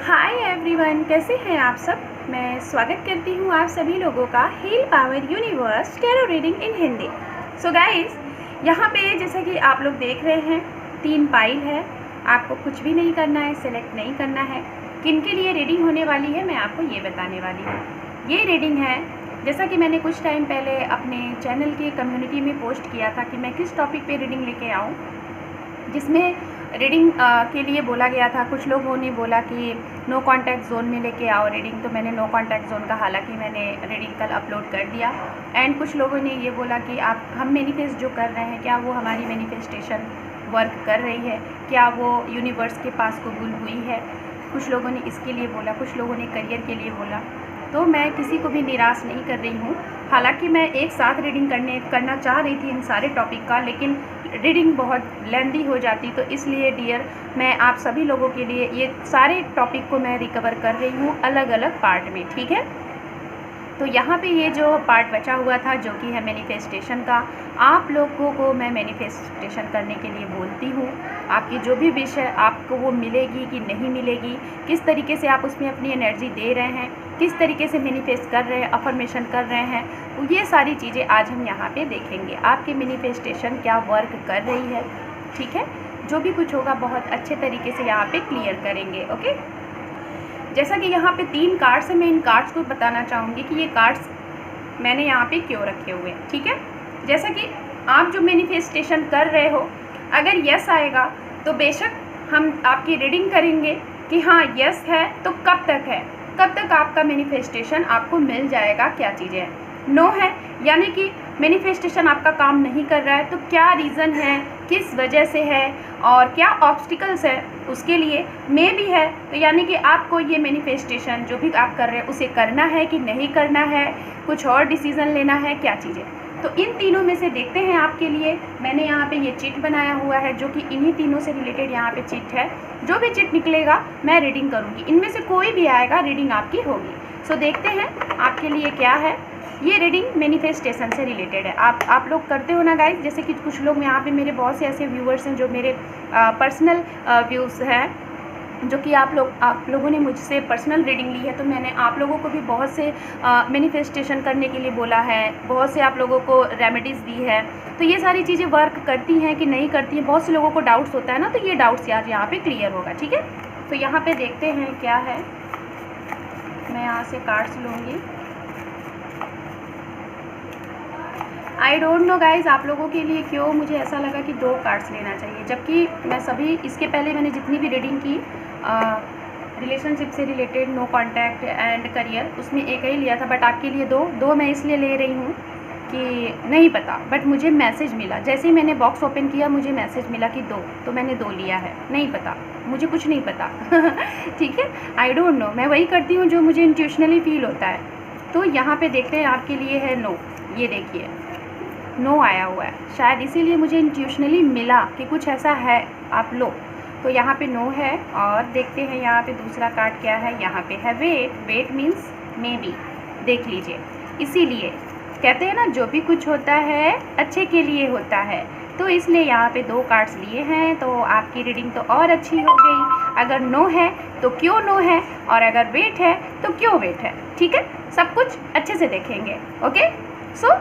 Hi everyone, कैसे हैं आप सब। मैं स्वागत करती हूँ आप सभी लोगों का heal power universe tarot reading in Hindi. So guys, यहाँ पे जैसा कि आप लोग देख रहे हैं 3 पाइल है। आपको कुछ भी नहीं करना है, सेलेक्ट नहीं करना है। किन के लिए रीडिंग होने वाली है मैं आपको ये बताने वाली हूँ। ये रीडिंग है जैसा कि मैंने कुछ टाइम पहले अपने चैनल की कम्युनिटी में पोस्ट किया था कि मैं किस टॉपिक पर रीडिंग लेके आऊँ, जिसमें रीडिंग के लिए बोला गया था। कुछ लोगों ने बोला कि नो कांटेक्ट जोन में लेके आओ रीडिंग, तो मैंने नो कांटेक्ट जोन का हालांकि मैंने रीडिंग कल अपलोड कर दिया। एंड कुछ लोगों ने ये बोला कि हम मैनिफेस्ट जो कर रहे हैं, क्या वो हमारी मैनिफेस्टेशन वर्क कर रही है, क्या वो यूनिवर्स के पास कबूल हुई है। कुछ लोगों ने इसके लिए बोला, कुछ लोगों ने करियर के लिए बोला। तो मैं किसी को भी निराश नहीं कर रही हूँ। हालांकि मैं एक साथ रीडिंग करना चाह रही थी इन सारे टॉपिक का, लेकिन रीडिंग बहुत लेंदी हो जाती, तो इसलिए डियर मैं आप सभी लोगों के लिए ये सारे टॉपिक को मैं रिकवर कर रही हूँ अलग अलग पार्ट में, ठीक है। तो यहाँ पे ये जो पार्ट बचा हुआ था जो कि है मैनिफेस्टेशन का, आप लोगों को मैं मैनिफेस्टेशन करने के लिए बोलती हूँ। आपकी जो भी विश है आपको वो मिलेगी कि नहीं मिलेगी, किस तरीके से आप उसमें अपनी एनर्जी दे रहे हैं, किस तरीके से मैनिफेस्ट कर रहे हैं, अफर्मेशन कर रहे हैं, तो ये सारी चीज़ें आज हम यहाँ पे देखेंगे। आपकी मैनिफेस्टेशन क्या वर्क कर रही है, ठीक है। जो भी कुछ होगा बहुत अच्छे तरीके से यहाँ पे क्लियर करेंगे, ओके। जैसा कि यहाँ पे 3 कार्ड्स हैं, मैं इन कार्ड्स को बताना चाहूँगी कि ये कार्ड्स मैंने यहाँ पे क्यों रखे हुए हैं, ठीक है। जैसा कि आप जो मैनिफेस्टेशन कर रहे हो, अगर यस आएगा तो बेशक हम आपकी रीडिंग करेंगे कि हाँ यस है, तो कब तक है, कब तक आपका मैनिफेस्टेशन आपको मिल जाएगा, क्या चीज़ें हैं। नो है यानी कि मैनिफेस्टेशन आपका काम नहीं कर रहा है, तो क्या रीज़न है, किस वजह से है और क्या ऑब्स्टिकल्स है उसके लिए मे भी है, तो यानी कि आपको ये मैनिफेस्टेशन जो भी आप कर रहे हैं उसे करना है कि नहीं करना है, कुछ और डिसीज़न लेना है, क्या चीज़ें। तो इन तीनों में से देखते हैं आपके लिए। मैंने यहाँ पे ये चिट बनाया हुआ है जो कि इन्हीं तीनों से रिलेटेड यहाँ पे चिट है। जो भी चिट निकलेगा मैं रीडिंग करूँगी, इनमें से कोई भी आएगा रीडिंग आपकी होगी। सो देखते हैं आपके लिए क्या है। ये रीडिंग मैनिफेस्टेशन से रिलेटेड है। आप लोग करते हो ना गाइस, जैसे कि कुछ लोग यहाँ पे मेरे बहुत से ऐसे व्यूअर्स हैं जो मेरे पर्सनल व्यूज़ हैं, जो कि आप लोगों ने मुझसे पर्सनल रीडिंग ली है, तो मैंने आप लोगों को भी बहुत से मैनिफेस्टेशन करने के लिए बोला है, बहुत से आप लोगों को रेमेडीज़ दी है। तो ये सारी चीज़ें वर्क करती हैं कि नहीं करती हैं, बहुत से लोगों को डाउट्स होता है ना, तो ये डाउट्स आज यहाँ पे क्लियर होगा, ठीक है। तो यहाँ पे देखते हैं क्या है। मैं यहाँ से कार्ड्स लूँगी। आई डोंट नो गाइज आप लोगों के लिए क्यों मुझे ऐसा लगा कि 2 कार्ड्स लेना चाहिए, जबकि मैं सभी इसके पहले मैंने जितनी भी रीडिंग की रिलेशनशिप से related, no contact and career, उसमें एक ही लिया था, बट आपके लिए 2 मैं इसलिए ले रही हूँ कि नहीं पता, बट मुझे मैसेज मिला जैसे ही मैंने बॉक्स ओपन किया, मुझे मैसेज मिला कि 2, तो मैंने 2 लिया है। नहीं पता, मुझे कुछ नहीं पता ठीक है, आई डोंट नो, मैं वही करती हूँ जो मुझे इंट्यूशनली फील होता है। तो यहाँ पे देखते हैं आपके लिए है नो। ये देखिए नो आया हुआ है, शायद इसीलिए मुझे इंट्यूशनली मिला कि कुछ ऐसा है, आप लो। तो यहाँ पे नो है। और देखते हैं यहाँ पे दूसरा कार्ड क्या है। यहाँ पे है wait. Wait means maybe, देख लीजिए। इसीलिए कहते हैं ना जो भी कुछ होता है अच्छे के लिए होता है, तो इसलिए यहाँ पे 2 कार्ड्स लिए हैं, तो आपकी रीडिंग तो और अच्छी हो गई। अगर नो है तो क्यों नो है, और अगर वेट है तो क्यों वेट है, ठीक है। सब कुछ अच्छे से देखेंगे, okay. So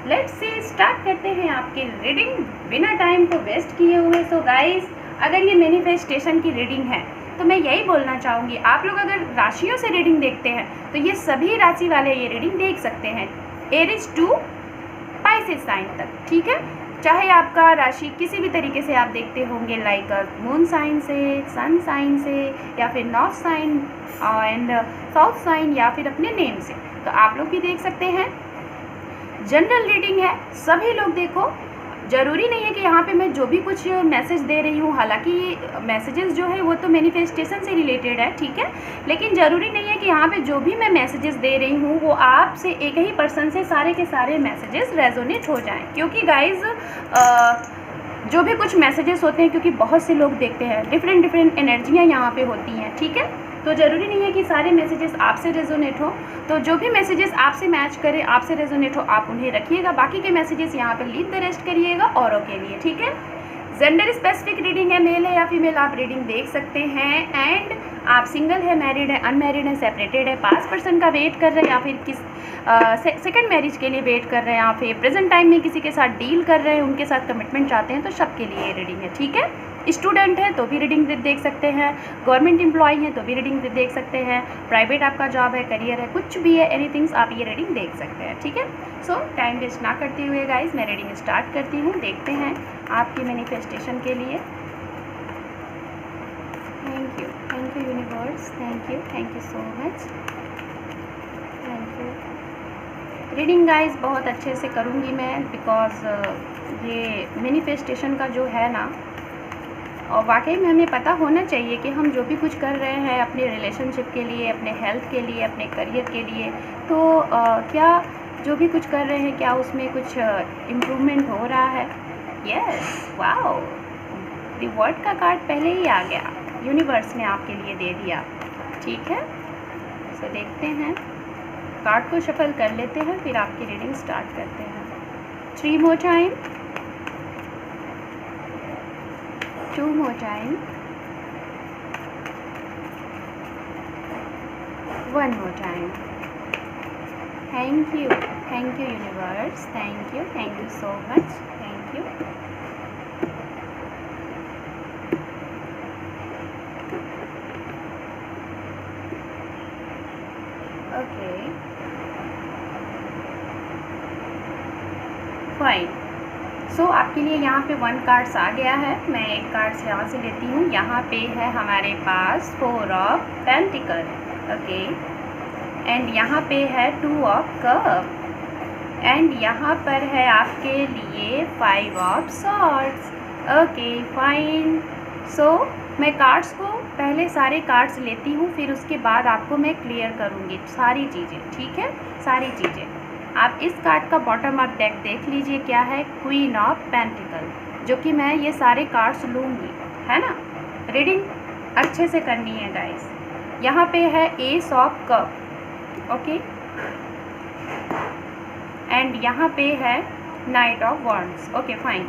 let's see, start करते हैं आपकी रीडिंग बिना टाइम को वेस्ट किए हुए। सो गाइस, अगर ये मैनिफेस्टेशन की रीडिंग है तो मैं यही बोलना चाहूँगी, आप लोग अगर राशियों से रीडिंग देखते हैं तो ये सभी राशि वाले ये रीडिंग देख सकते हैं, एरीज टू पाइसेस साइन तक, ठीक है। चाहे आपका राशि किसी भी तरीके से आप देखते होंगे, लाइक मून साइन से, सन साइन से, या फिर north sign and south sign, या फिर अपने नेम से, तो आप लोग भी देख सकते हैं। जनरल रीडिंग है, सभी लोग देखो। ज़रूरी नहीं है कि यहाँ पे मैं जो भी कुछ मैसेज दे रही हूँ, हालांकि ये मैसेजेस जो है वो तो मैनिफेस्टेशन से रिलेटेड है, ठीक है, लेकिन ज़रूरी नहीं है कि यहाँ पे जो भी मैं मैसेजेस दे रही हूँ वो आपसे एक ही पर्सन से सारे के सारे मैसेजेस रेजोनेट हो जाएं। क्योंकि गाइज जो भी कुछ मैसेजेस होते हैं, क्योंकि बहुत से लोग देखते हैं, डिफरेंट एनर्जियाँ यहाँ पे होती हैं, ठीक है। तो ज़रूरी नहीं है कि सारे मैसेजेस आपसे रेजोनेट हो, तो जो भी मैसेजेस आपसे मैच करे, आपसे रेजोनेट हो, आप उन्हें रखिएगा। बाकी के मैसेजेस यहाँ पे लीव द रेस्ट करिएगा औरों के लिए, ठीक है। जेंडर स्पेसिफिक रीडिंग है, मेल है या फीमेल, आप रीडिंग देख सकते हैं। एंड आप सिंगल है, मैरिड है, अनमैरिड है, सेपरेटेड है, पास्ट पर्सन का वेट कर रहे हैं, या फिर किस सेकंड मैरिज के लिए वेट कर रहे हैं, या फिर प्रेजेंट टाइम में किसी के साथ डील कर रहे हैं, उनके साथ कमिटमेंट चाहते हैं, तो सबके लिए ये रीडिंग है, ठीक है। स्टूडेंट है तो भी रीडिंग देख सकते हैं, गवर्नमेंट एम्प्लॉय है तो भी रीडिंग देख सकते हैं, प्राइवेट आपका जॉब है, करियर है, कुछ भी है, एनीथिंग्स आप ये रीडिंग देख सकते हैं, ठीक है। सो टाइम वेस्ट ना करते हुए गाइज मैं रीडिंग स्टार्ट करती हूँ। देखते हैं आपकी मैनिफेस्टेशन के लिए। Thank you universe, thank you so much, thank you. Reading guys बहुत अच्छे से करूँगी मैं, बिकॉज ये मैनिफेस्टेशन का जो है ना, और वाकई में हमें पता होना चाहिए कि हम जो भी कुछ कर रहे हैं अपने रिलेशनशिप के लिए, अपने हेल्थ के लिए, अपने करियर के लिए, तो क्या जो भी कुछ कर रहे हैं क्या उसमें कुछ इम्प्रूवमेंट हो रहा है। यस, वाओ, रिवॉर्ड का कार्ड पहले ही आ गया, यूनिवर्स ने आपके लिए दे दिया, ठीक है। सो देखते हैं, कार्ड को शफल कर लेते हैं, फिर आपकी रीडिंग स्टार्ट करते हैं। 3 more time, 2 more time, 1 more time. Thank you universe, thank you so much, thank you. Okay, fine. So आपके लिए यहाँ पे 1 कार्ड्स आ गया है, मैं एक कार्ड्स यहाँ से लेती हूँ। यहाँ पे है हमारे पास 4 ऑफ पेंटिकल, ओके, एंड यहाँ पे है 2 ऑफ कप, एंड यहाँ पर है आपके लिए 5 ऑफ सॉर्ड्स, ओके, फाइन। सो मैं कार्ड्स को पहले सारे कार्ड्स लेती हूँ, फिर उसके बाद आपको मैं क्लियर करूँगी सारी चीज़ें, ठीक है, सारी चीज़ें। आप इस कार्ड का बॉटम अप डेक देख लीजिए, क्या है, क्वीन ऑफ पेंटिकल, जो कि मैं ये सारे कार्ड्स लूँगी, है ना। रीडिंग अच्छे से करनी है गाइस। यहाँ पे है ace of cups, okay, and यहाँ पे है knight of wands, okay, fine.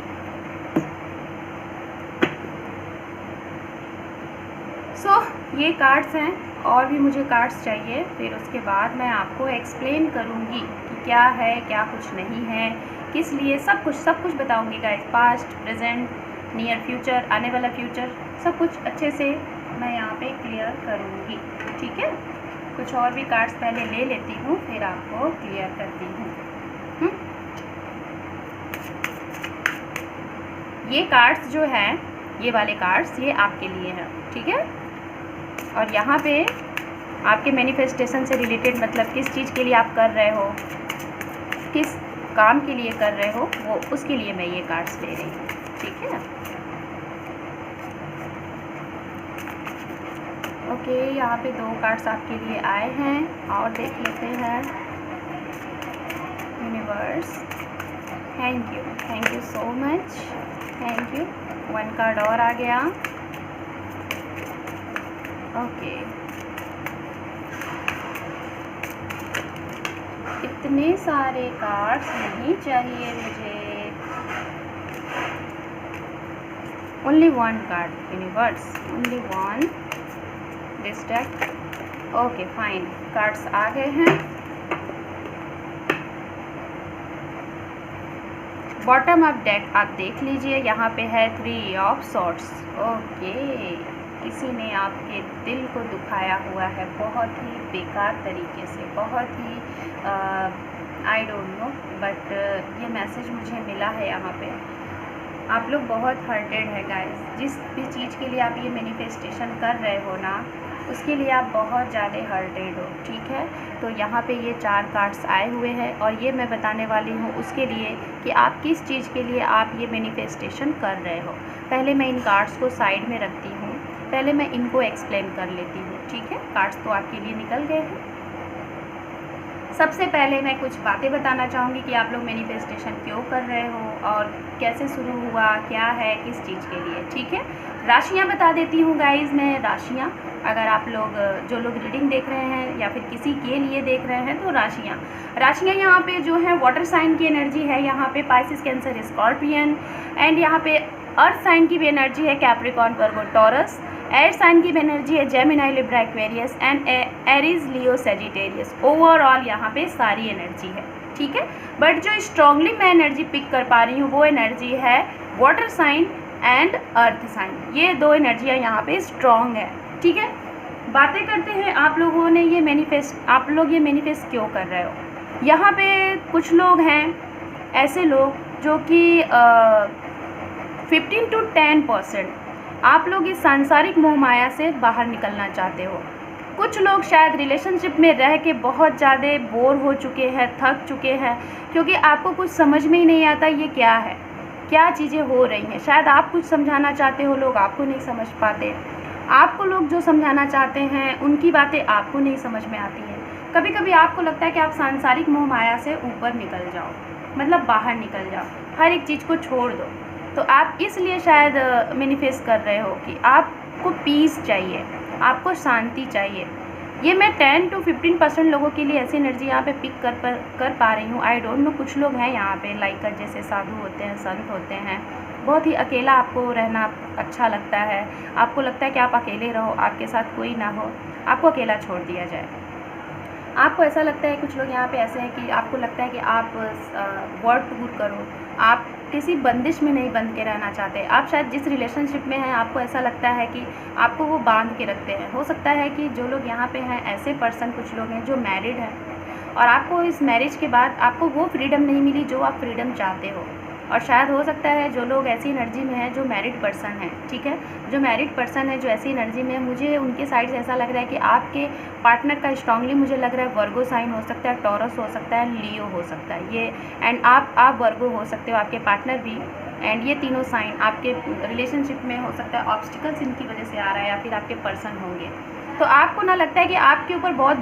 So ये कार्ड्स हैं, और भी मुझे कार्ड्स चाहिए, फिर उसके बाद मैं आपको एक्सप्लेन करूँगी कि क्या है, क्या कुछ नहीं है, किस लिए, सब कुछ बताऊँगी guys. Past, present, near future, आने वाला फ्यूचर, सब कुछ अच्छे से मैं यहाँ पे क्लियर करूँगी, ठीक है। कुछ और भी कार्ड्स पहले ले लेती हूँ, फिर आपको क्लियर करती हूँ। ये कार्ड्स जो हैं, ये वाले कार्ड्स, ये आपके लिए हैं, ठीक है। और यहाँ पे आपके मैनिफेस्टेशन से रिलेटेड, मतलब किस चीज़ के लिए आप कर रहे हो, किस काम के लिए कर रहे हो, वो उसके लिए मैं ये कार्ड्स ले रही हूँ, ठीक है। ओके, यहाँ पे 2 कार्ड्स आपके लिए आए हैं, और देख लेते हैं। Universe, thank you so much, thank you. 1 card और आ गया, ओके। इतने सारे कार्ड्स नहीं चाहिए मुझे, only 1 card universe, only 1 this deck, okay, fine. Cards आ गए हैं। बॉटम ऑफ डेक आप देख लीजिए, यहाँ पे है 3 ऑफ सॉर्ड्स, ओके। किसी ने आपके दिल को दुखाया हुआ है बहुत ही बेकार तरीके से, बहुत ही आई डोंट नो, बट ये मैसेज मुझे मिला है। यहाँ पे आप लोग बहुत हर्टेड है गाइस। जिस भी चीज़ के लिए आप ये मैनिफेस्टेशन कर रहे हो ना, उसके लिए आप बहुत ज़्यादा हर्टेड हो, ठीक है। तो यहाँ पे ये 4 कार्ड्स आए हुए हैं, और ये मैं बताने वाली हूँ उसके लिए कि आप किस चीज़ के लिए आप ये मैनिफेस्टेशन कर रहे हो। पहले मैं इन कार्ड्स को साइड में रखती हूँ, पहले मैं इनको एक्सप्लेन कर लेती हूँ, ठीक है। कार्ड्स तो आपके लिए निकल गए हैं। सबसे पहले मैं कुछ बातें बताना चाहूँगी कि आप लोग मैनिफेस्टेशन क्यों कर रहे हो, और कैसे शुरू हुआ, क्या है, किस चीज़ के लिए, ठीक है। राशियाँ बता देती हूँ गाइज़ मैं, राशियाँ, अगर आप लोग जो लोग रीडिंग देख रहे हैं या फिर किसी के लिए देख रहे हैं, तो राशियाँ यहाँ पे जो है वाटर साइन की एनर्जी है, यहाँ पे पाइसिस, कैंसर, स्कॉर्पियन, एंड यहाँ पे अर्थ साइन की भी एनर्जी है, कैप्रिकॉर्न, वर्गो, टॉरस, एयर साइन की भी एनर्जी है Gemini, Libra, Aquarius and Aries, Leo, Sagittarius. Overall यहाँ पे सारी एनर्जी है, ठीक है। बट जो स्ट्रांगली मैं एनर्जी पिक कर पा रही हूँ वो एनर्जी है water sign and earth sign. ये दो एनर्जियाँ यहाँ पे स्ट्रॉन्ग है, ठीक है। बातें करते हैं आप लोग ये मैनिफेस्ट क्यों कर रहे हो। यहाँ पे कुछ लोग हैं ऐसे लोग जो कि 15 to 10% आप लोग इस सांसारिक मोह माया से बाहर निकलना चाहते हो। कुछ लोग शायद रिलेशनशिप में रह के बहुत ज़्यादा बोर हो चुके हैं, थक चुके हैं, क्योंकि आपको कुछ समझ में ही नहीं आता ये क्या है, क्या चीज़ें हो रही हैं। शायद आप कुछ समझाना चाहते हो, लोग आपको नहीं समझ पाते। आपको लोग जो समझाना चाहते हैं उनकी बातें आपको नहीं समझ में आती हैं। कभी कभी आपको लगता है कि आप सांसारिक मोह माया से ऊपर निकल जाओ, मतलब बाहर निकल जाओ, हर एक चीज़ को छोड़ दो। तो आप इसलिए शायद मैनिफेस्ट कर रहे हो कि आपको पीस चाहिए, आपको शांति चाहिए। ये मैं 10 to 15% लोगों के लिए ऐसी एनर्जी यहाँ पे पिक कर पा रही हूँ। आई डोंट नो, कुछ लोग हैं यहाँ पे लाइक जैसे साधु होते हैं, संत होते हैं, बहुत ही अकेला आपको रहना अच्छा लगता है। आपको लगता है कि आप अकेले रहो, आपके साथ कोई ना हो, आपको अकेला छोड़ दिया जाए। आपको ऐसा लगता है, कुछ लोग यहाँ पे ऐसे हैं कि आपको लगता है कि आप वर्ल्ड टूर करो, आप किसी बंदिश में नहीं बंध के रहना चाहते। आप शायद जिस रिलेशनशिप में हैं आपको ऐसा लगता है कि आपको वो बांध के रखते हैं। हो सकता है कि जो लोग यहाँ पे हैं ऐसे पर्सन कुछ लोग हैं जो मैरिड हैं और आपको इस मैरिज के बाद आपको वो फ्रीडम नहीं मिली जो आप फ्रीडम चाहते हो। और शायद हो सकता है जो लोग ऐसी एनर्जी में हैं जो मैरिड पर्सन हैं, ठीक है, जो मैरिड पर्सन है जो ऐसी एनर्जी में है, मुझे उनके साइड से ऐसा लग रहा है कि आपके पार्टनर का स्ट्रांगली मुझे लग रहा है वर्गो साइन हो सकता है, टॉरस हो सकता है, लियो हो सकता है ये, एंड आप वर्गो हो सकते हो, आपके पार्टनर भी, एंड ये तीनों साइन आपके रिलेशनशिप में हो सकता है ऑब्स्टिकल्स इनकी वजह से आ रहा है या फिर आपके पर्सन होंगे। तो आपको ना लगता है कि आपके ऊपर बहुत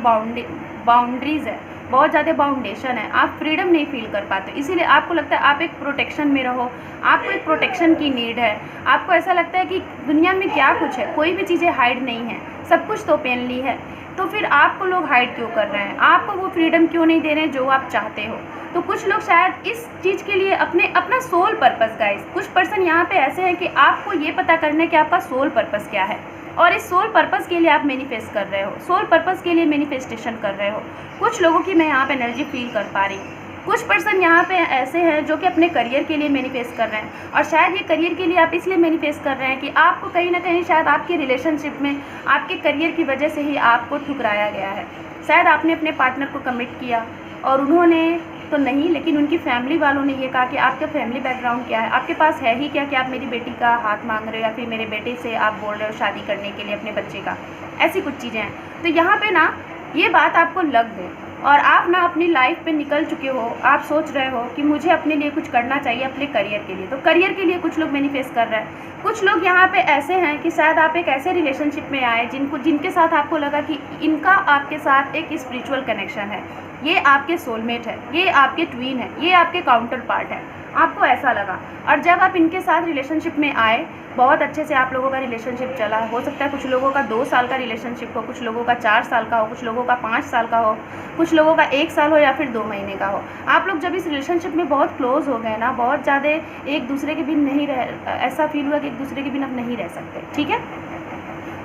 बाउंड्रीज़ है, बहुत ज़्यादा बाउंडेशन है, आप फ्रीडम नहीं फील कर पाते, इसीलिए आपको लगता है आप एक प्रोटेक्शन में रहो, आपको एक प्रोटेक्शन की नीड है। आपको ऐसा लगता है कि दुनिया में क्या कुछ है, कोई भी चीज़ें हाइड नहीं है, सब कुछ तो ओपनली है, तो फिर आपको लोग हाइड क्यों कर रहे हैं, आपको वो फ्रीडम क्यों नहीं दे रहे हैं जो आप चाहते हो। तो कुछ लोग शायद इस चीज़ के लिए अपना सोल पर्पस, गाइस कुछ पर्सन यहाँ पे ऐसे हैं कि आपको ये पता करना है कि आपका सोल पर्पस क्या है, और इस सोल पर्पस के लिए आप मैनिफेस्ट कर रहे हो, सोल पर्पस के लिए मैनिफेस्टेशन कर रहे हो। कुछ लोगों की मैं यहाँ पे एनर्जी फील कर पा रही हूँ। कुछ पर्सन यहाँ पे ऐसे हैं जो कि अपने करियर के लिए मैनिफेस्ट कर रहे हैं, और शायद ये करियर के लिए आप इसलिए मैनिफेस्ट कर रहे हैं कि आपको कहीं ना कहीं शायद आपके रिलेशनशिप में आपके करियर की वजह से ही आपको ठुकराया गया है। शायद आपने अपने पार्टनर को कमिट किया और उन्होंने तो नहीं, लेकिन उनकी फैमिली वालों ने ये कहा कि आपका फैमिली बैकग्राउंड क्या है, आपके पास है ही क्या कि आप मेरी बेटी का हाथ मांग रहे हो या फिर मेरे बेटे से आप बोल रहे हो शादी करने के लिए अपने बच्चे का, ऐसी कुछ चीज़ें हैं। तो यहाँ पे ना ये बात आपको लग गई और आप ना अपनी लाइफ पे निकल चुके हो, आप सोच रहे हो कि मुझे अपने लिए कुछ करना चाहिए अपने करियर के लिए। तो करियर के लिए कुछ लोग मैनिफेस्ट कर रहे हैं। कुछ लोग यहाँ पे ऐसे हैं कि शायद आप एक ऐसे रिलेशनशिप में आए जिनके साथ आपको लगा कि इनका आपके साथ एक स्पिरिचुअल कनेक्शन है, ये आपके सोलमेट है, ये आपके ट्वीन है, ये आपके काउंटर पार्ट है, आपको ऐसा लगा। और जब आप इनके साथ रिलेशनशिप में आए, बहुत अच्छे से आप लोगों का रिलेशनशिप चला। हो सकता है कुछ लोगों का 2 साल का रिलेशनशिप हो, कुछ लोगों का 4 साल का हो, कुछ लोगों का 5 साल का हो, कुछ लोगों का 1 साल हो या फिर 2 महीने का हो। आप लोग जब इस रिलेशनशिप में बहुत क्लोज हो गए ना, बहुत ज़्यादा एक दूसरे के बिन नहीं रह, ऐसा फील हुआ कि एक दूसरे के बिन अब नहीं रह सकते, ठीक है।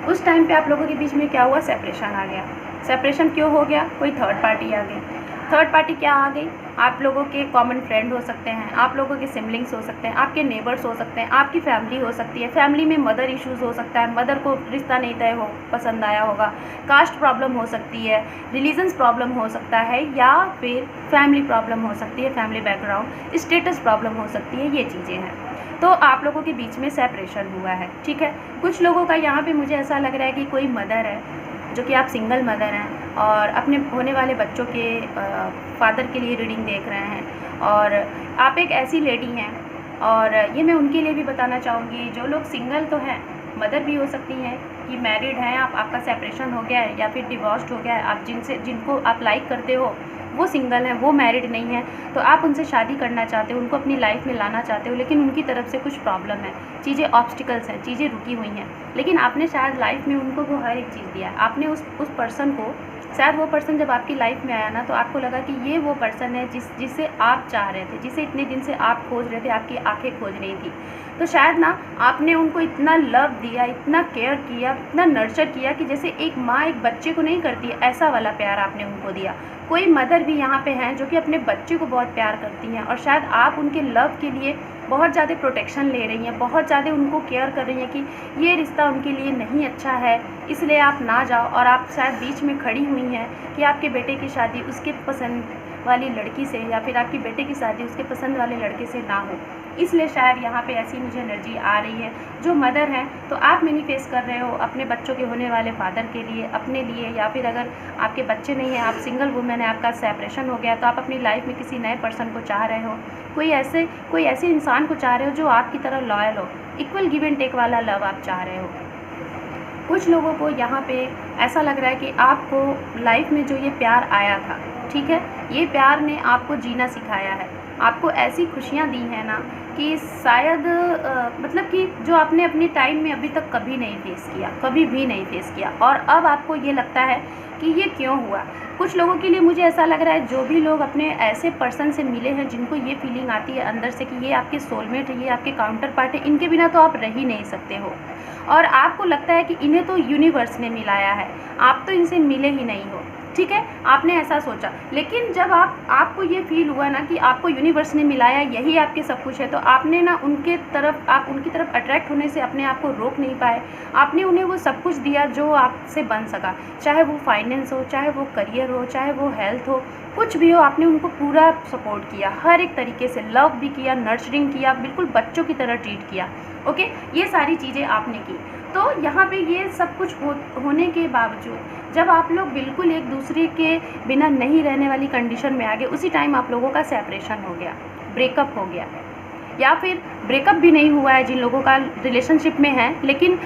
उस टाइम पे आप लोगों के बीच में क्या हुआ, सेपरेशन आ गया। सेपरेशन क्यों हो गया, कोई थर्ड पार्टी आ गई। थर्ड पार्टी क्या आ गई, आप लोगों के कॉमन फ्रेंड हो सकते हैं, आप लोगों के सिबलिंग्स हो सकते हैं, आपके नेबर्स हो सकते हैं, आपकी फैमिली हो सकती है, फैमिली में मदर इश्यूज़ हो सकता है, मदर को रिश्ता नहीं तय हो पसंद आया होगा, कास्ट प्रॉब्लम हो सकती है, रिलीजन्स प्रॉब्लम हो सकता है, या फिर फैमिली प्रॉब्लम हो सकती है, फैमिली बैकग्राउंड, स्टेटस प्रॉब्लम हो सकती है, ये चीज़ें हैं। तो आप लोगों के बीच में सेपरेशन हुआ है, ठीक है। कुछ लोगों का यहाँ पे मुझे ऐसा लग रहा है कि कोई मदर है जो कि आप सिंगल मदर हैं और अपने होने वाले बच्चों के फादर के लिए रीडिंग देख रहे हैं, और आप एक ऐसी लेडी हैं, और ये मैं उनके लिए भी बताना चाहूँगी जो लोग सिंगल तो हैं, मदर भी हो सकती हैं कि मैरिड हैं आप, आपका सेपरेशन हो गया है या फिर डिवोर्स्ड हो गया है, आप जिनको आप लाइक करते हो वो सिंगल हैं, वो मैरिड नहीं है, तो आप उनसे शादी करना चाहते हो, उनको अपनी लाइफ में लाना चाहते हो, लेकिन उनकी तरफ से कुछ प्रॉब्लम है, चीज़ें ऑब्स्टिकल्स हैं, चीज़ें रुकी हुई हैं, लेकिन आपने शायद लाइफ में उनको वो हर एक चीज़ दिया है। आपने उस पर्सन को शायद वो पर्सन जब आपकी लाइफ में आया ना तो आपको लगा कि ये वो पर्सन है जिसे आप चाह रहे थे, जिसे इतने दिन से आप खोज रहे थे, आपकी आंखें खोज रही थी। तो शायद ना आपने उनको इतना लव दिया, इतना केयर किया, इतना नर्चर किया कि जैसे एक माँ एक बच्चे को नहीं करती है, ऐसा वाला प्यार आपने उनको दिया। कोई मदर भी यहाँ पे हैं जो कि अपने बच्चे को बहुत प्यार करती हैं और शायद आप उनके लव के लिए बहुत ज़्यादा प्रोटेक्शन ले रही हैं, बहुत ज़्यादा उनको केयर कर रही हैं कि ये रिश्ता उनके लिए नहीं अच्छा है, इसलिए आप ना जाओ। और आप शायद बीच में खड़ी हुई हैं कि आपके बेटे की शादी उसके पसंद वाली लड़की से या फिर आपकी बेटे की शादी उसके पसंद वाले लड़के से ना हो, इसलिए शायद यहाँ पे ऐसी मुझे एनर्जी आ रही है। जो मदर हैं तो आप मैनिफेस्ट कर रहे हो अपने बच्चों के होने वाले फादर के लिए, अपने लिए, या फिर अगर आपके बच्चे नहीं हैं, आप सिंगल वुमेन है, आपका सेपरेशन हो गया, तो आप अपनी लाइफ में किसी नए पर्सन को चाह रहे हो, कोई ऐसे इंसान को चाह रहे हो जो आपकी तरह लॉयल हो, इक्वल गिव एंड टेक वाला लव आप चाह रहे हो। कुछ लोगों को यहाँ पे ऐसा लग रहा है कि आपको लाइफ में जो ये प्यार आया था, ठीक है, ये प्यार ने आपको जीना सिखाया है, आपको ऐसी खुशियाँ दी हैं ना कि शायद मतलब कि जो आपने अपने टाइम में अभी तक कभी नहीं फेस किया, कभी भी नहीं फेस किया, और अब आपको ये लगता है कि ये क्यों हुआ। कुछ लोगों के लिए मुझे ऐसा लग रहा है जो भी लोग अपने ऐसे पर्सन से मिले हैं जिनको ये फीलिंग आती है अंदर से कि ये आपके सोलमेट है, ये आपके काउंटर पार्ट है, इनके बिना तो आप रह ही नहीं सकते हो, और आपको लगता है कि इन्हें तो यूनिवर्स ने मिलाया है, आप तो इनसे मिले ही नहीं हो, ठीक है, आपने ऐसा सोचा। लेकिन जब आपको ये फील हुआ ना कि आपको यूनिवर्स ने मिलाया, यही आपके सब कुछ है, तो आपने ना उनकी तरफ अट्रैक्ट होने से अपने आप को रोक नहीं पाए। आपने उन्हें वो सब कुछ दिया जो आपसे बन सका, चाहे वो फाइनेंस हो, चाहे वो करियर हो, चाहे वो हेल्थ हो, कुछ भी हो, आपने उनको पूरा सपोर्ट किया, हर एक तरीके से लव भी किया, नर्चरिंग किया, बिल्कुल बच्चों की तरह ट्रीट किया। ओके, ये सारी चीज़ें आपने की। तो यहाँ पे ये सब कुछ होने के बावजूद जब आप लोग बिल्कुल एक दूसरे के बिना नहीं रहने वाली कंडीशन में आ गए, उसी टाइम आप लोगों का सेपरेशन हो गया, ब्रेकअप हो गया, या फिर ब्रेकअप भी नहीं हुआ है जिन लोगों का रिलेशनशिप में है, लेकिन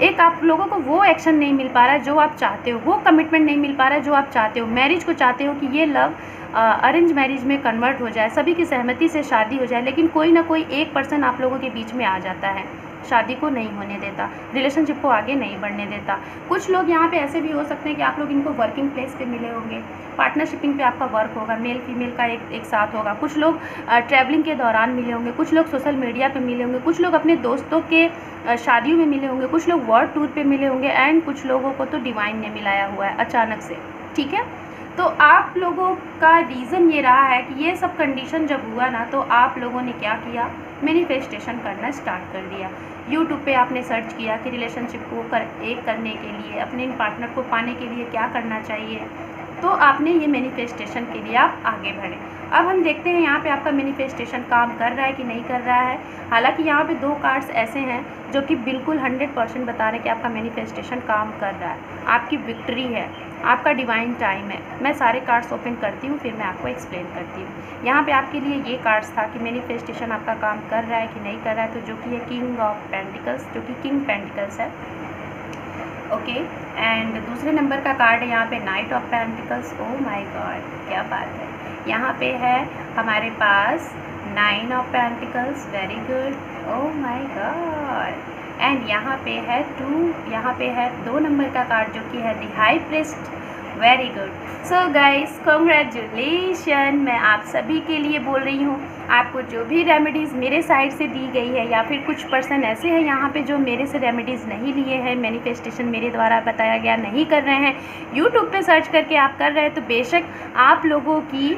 एक आप लोगों को वो एक्शन नहीं मिल पा रहा है जो आप चाहते हो, वो कमिटमेंट नहीं मिल पा रहा है जो आप चाहते हो, मैरिज को चाहते हो कि ये लव अरेंज मैरिज में कन्वर्ट हो जाए, सभी की सहमति से शादी हो जाए, लेकिन कोई ना कोई एक पर्सन आप लोगों के बीच में आ जाता है, शादी को नहीं होने देता, रिलेशनशिप को आगे नहीं बढ़ने देता। कुछ लोग यहाँ पे ऐसे भी हो सकते हैं कि आप लोग इनको वर्किंग प्लेस पे मिले होंगे, पार्टनरशिपिंग पे आपका वर्क होगा, मेल फीमेल का एक साथ होगा, कुछ लोग ट्रैवलिंग के दौरान मिले होंगे, कुछ लोग सोशल मीडिया पे मिले होंगे, कुछ लोग अपने दोस्तों के शादियों में मिले होंगे, कुछ लोग वर्ल्ड टूर पे मिले होंगे, एंड कुछ लोगों को तो डिवाइन ने मिलाया हुआ है अचानक से, ठीक है। तो आप लोगों का रीज़न ये रहा है कि ये सब कंडीशन जब हुआ ना, तो आप लोगों ने क्या किया, मैनिफेस्टेशन करना स्टार्ट कर दिया। यूट्यूब पे आपने सर्च किया कि रिलेशनशिप को करने के लिए, अपने पार्टनर को पाने के लिए क्या करना चाहिए, तो आपने ये मैनिफेस्टेशन के लिए आप आगे बढ़े। अब हम देखते हैं यहाँ पे आपका मैनिफेस्टेशन काम कर रहा है कि नहीं कर रहा है। हालांकि यहाँ पे 2 कार्ड्स ऐसे हैं जो कि बिल्कुल 100% बता रहे हैं कि आपका मैनिफेस्टेशन काम कर रहा है, आपकी विक्ट्री है, आपका डिवाइन टाइम है। मैं सारे कार्ड्स ओपन करती हूँ, फिर मैं आपको एक्सप्लेन करती हूँ। यहाँ पे आपके लिए ये कार्ड्स था कि मैनिफेस्टेशन आपका काम कर रहा है कि नहीं कर रहा है, तो जो कि है किंग ऑफ पेंटिकल्स, जो कि किंग पेंटिकल्स है, ओके। एंड दूसरे नंबर का कार्ड है यहाँ पे night of pentacles. Oh my God, क्या बात है। यहाँ पे है हमारे पास 9 of pentacles, very good, oh my God. And यहाँ पे है 2, यहाँ पे है 2 नंबर का कार्ड जो कि है the high priest, very good. So guys, congratulation, मैं आप सभी के लिए बोल रही हूँ, आपको जो भी रेमेडीज़ मेरे साइड से दी गई है, या फिर कुछ पर्सन ऐसे हैं यहाँ पे जो मेरे से रेमेडीज़ नहीं लिए हैं, मैनिफेस्टेशन मेरे द्वारा बताया गया नहीं कर रहे हैं, यूट्यूब पे सर्च करके आप कर रहे हैं, तो बेशक आप लोगों की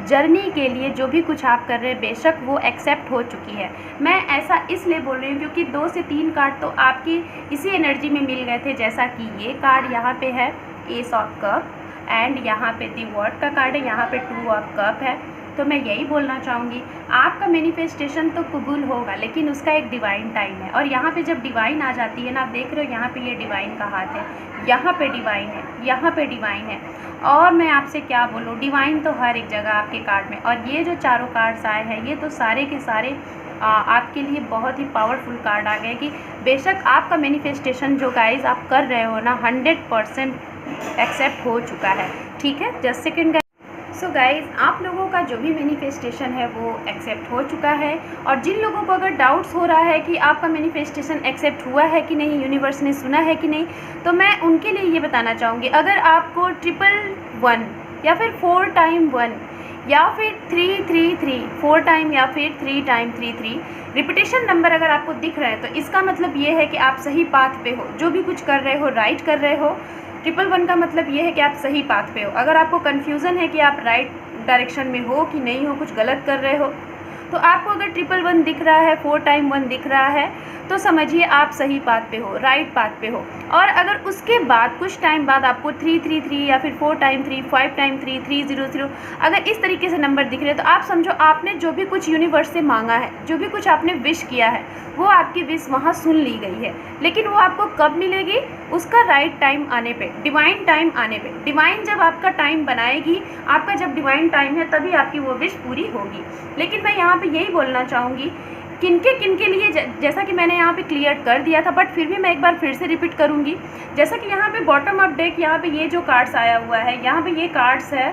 जर्नी के लिए जो भी कुछ आप कर रहे हैं, बेशक वो एक्सेप्ट हो चुकी है। मैं ऐसा इसलिए बोल रही हूँ क्योंकि 2 से 3 कार्ड तो आपकी इसी एनर्जी में मिल गए थे, जैसा कि ये कार्ड यहाँ पे है एस ऑफ कप, एंड यहाँ पे दी वर्ड का कार्ड है, यहाँ पे 2 ऑफ कप है। तो मैं यही बोलना चाहूँगी, आपका मैनिफेस्टेशन तो कबूल होगा, लेकिन उसका एक डिवाइन टाइम है। और यहाँ पे जब डिवाइन आ जाती है ना, आप देख रहे हो यहाँ पे ये डिवाइन का हाथ है, यहाँ पे डिवाइन है, यहाँ पे डिवाइन है, और मैं आपसे क्या बोलूँ, डिवाइन तो हर एक जगह आपके कार्ड में। और ये जो चारों कार्ड्स आए हैं, ये तो सारे के सारे आपके लिए बहुत ही पावरफुल कार्ड आ गए कि बेशक आपका मैनिफेस्टेशन जो गाइज आप कर रहे हो ना, 100% एक्सेप्ट हो चुका है, ठीक है। Just second. सो गाइज़, आप लोगों का जो भी मैनिफेस्टेशन है वो एक्सेप्ट हो चुका है। और जिन लोगों को अगर डाउट्स हो रहा है कि आपका मैनिफेस्टेशन एक्सेप्ट हुआ है कि नहीं, यूनिवर्स ने सुना है कि नहीं, तो मैं उनके लिए ये बताना चाहूँगी, अगर आपको 111 या फिर 4 टाइम 1 या फिर 333 4 टाइम या फिर 3 टाइम 33 रिपीटेशन नंबर अगर आपको दिख रहा है, तो इसका मतलब ये है कि आप सही पाथ पे हो। जो भी कुछ कर रहे हो राइट कर रहे हो। 111 का मतलब ये है कि आप सही पाथ पे हो। अगर आपको कन्फ्यूज़न है कि आप राइट डायरेक्शन में हो कि नहीं हो, कुछ गलत कर रहे हो, तो आपको अगर 111 दिख रहा है, 4 टाइम 1 दिख रहा है, तो समझिए आप सही पाथ पे हो, राइट पाथ पे हो। और अगर उसके बाद कुछ टाइम बाद आपको 333 या फिर 4 टाइम 3, 5 टाइम 3, 300 अगर इस तरीके से नंबर दिख रहे हैं, तो आप समझो आपने जो भी कुछ यूनिवर्स से मांगा है, जो भी कुछ आपने विश किया है, वो आपकी विश वहाँ सुन ली गई है। लेकिन वो आपको कब मिलेगी? उसका राइट टाइम आने पे, डिवाइन टाइम आने पे। डिवाइन जब आपका टाइम बनाएगी, आपका जब डिवाइन टाइम है, तभी आपकी वो विश पूरी होगी। लेकिन मैं यहाँ पे यही बोलना चाहूँगी, किनके लिए, जैसा कि मैंने यहाँ पे क्लियर कर दिया था, बट फिर भी मैं एक बार फिर से रिपीट करूँगी। जैसा कि यहाँ पे बॉटम अप डेक, यहाँ पे ये जो कार्ड्स आया हुआ है, यहाँ पे ये कार्ड्स है